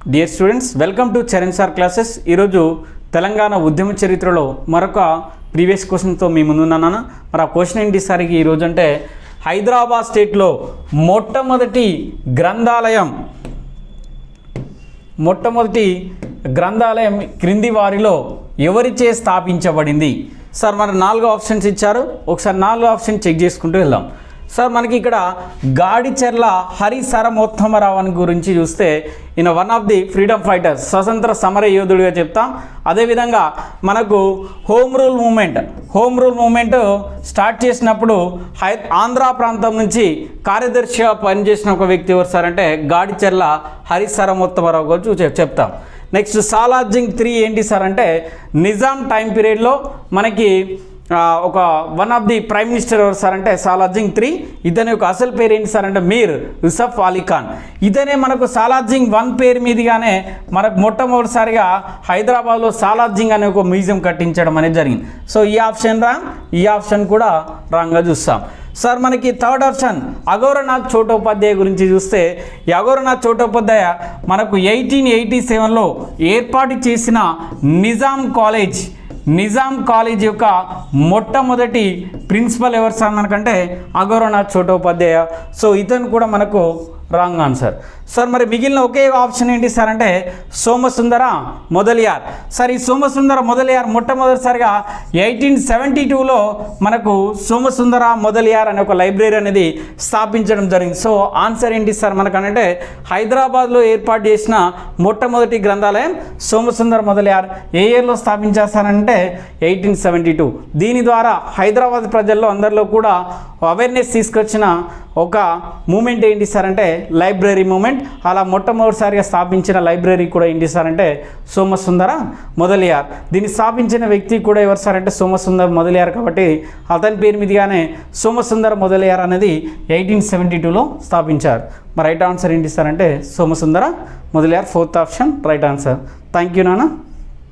Dear students, welcome to Charan sir classes. ఈరోజు తెలంగాణ ఉద్యమ చరిత్రలో మరొక ప్రీవియస్ క్వశ్చన్తో మీ ముందున్నాను. మరి ఆ క్వశ్చన్ ఏంటి సార్ ఈరోజు అంటే, హైదరాబాద్ స్టేట్లో మొట్టమొదటి గ్రంథాలయం క్రింది వారిలో ఎవరిచే స్థాపించబడింది? సార్ మన 4 ఆప్షన్స్ ఇచ్చారు. ఒకసారి 4 ఆప్షన్ చెక్ చేసుకుంటూ వెళ్దాం. సార్ మనకి ఇక్కడ గాడిచెర్ల హరి సరమోత్తమరావు గురించి చూస్తే ఈయన one of the freedom fighters, స్వతంత్ర సమర యోధుడిగా చెప్తాం. అదేవిధంగా మనకు హోమ్ రూల్ మూమెంట్ స్టార్ట్ చేసినప్పుడు ఆంధ్ర ప్రాంతం నుంచి కార్యదర్శిగా పనిచేసిన ఒక వ్యక్తి ఎవరు సార్ అంటే గాడిచెర్ల హరి సరమోత్తమరావు గురించి చెప్తాం. నెక్స్ట్ సాలార్జంగ్ 3 ఏంటి సార్ అంటే, నిజాం టైం పీరియడ్లో మనకి ఒక one of the prime minister ఎవరు సార్ అంటే సాలార్జంగ్ 3. ఇతని యొక్క అసలు పేరు ఏంటి సార్ అంటే మీర్ యూసఫ్ అలీ ఖాన్. ఇతనే మనకు సాలార్జంగ్ 1 పేరు మీదుగానే మనకు మొట్టమొదటిసారిగా హైదరాబాద్లో సాలార్జంగ్ అనే ఒక మ్యూజియం కట్టించడం అనేది జరిగింది. సో ఈ ఆప్షన్ రాంగ్, ఈ ఆప్షన్ కూడా రాంగ్గా చూస్తాం. సార్ మనకి థర్డ్ ఆప్షన్ అఘోరనాథ్ చోటోపాధ్యాయ గురించి చూస్తే, ఈ అఘోరనాథ్ చోటోపాధ్యాయ మనకు 1887లో ఏర్పాటు చేసిన నిజాం కాలేజ్ యొక్క మొట్టమొదటి ప్రిన్సిపల్ ఎవరు సార్ మనకంటే అఘోరనాథ్ చోటోపాధ్యాయ. సో ఇతను కూడా మనకు రాంగ్ ఆన్సర్. సార్ మరి మిగిలిన ఒకే ఆప్షన్ ఏంటి సార్ అంటే సోమసుందర మొదలియార్. సార్ ఈ సోమసుందర మొదలియార్ మొట్టమొదటిసారిగా 1872లో మనకు సోమసుందర మొదలియార్ అనే ఒక లైబ్రరీ అనేది స్థాపించడం జరిగింది. సో ఆన్సర్ ఏంటి సార్ మనకనంటే హైదరాబాద్లో ఏర్పాటు చేసిన మొట్టమొదటి గ్రంథాలయం సోమసుందర మొదలియార్. ఏ ఇయర్లో స్థాపించేస్తారంటే 1872. దీని ద్వారా హైదరాబాద్ ప్రజల్లో అందరిలో కూడా అవేర్నెస్ తీసుకొచ్చిన ఒక మూమెంట్ ఏంటి సార్ అంటే లైబ్రరీ మూమెంట్. అలా మొట్టమొదటిసారిగా స్థాపించిన లైబ్రరీ కూడా ఏంటి సార్ అంటే సోమసుందర మొదలియార్. దీన్ని స్థాపించిన వ్యక్తి కూడా ఎవరు సార్ అంటే సోమసుందర మొదలియార్. కాబట్టి అతని పేరు మీదుగానే సోమసుందర మొదలియార్ అనేది 1872లో స్థాపించారు. మరి రైట్ ఆన్సర్ ఏంటి సార్ అంటే Somasundara Mudaliar. 4th option right answer. Thank you నాన్న.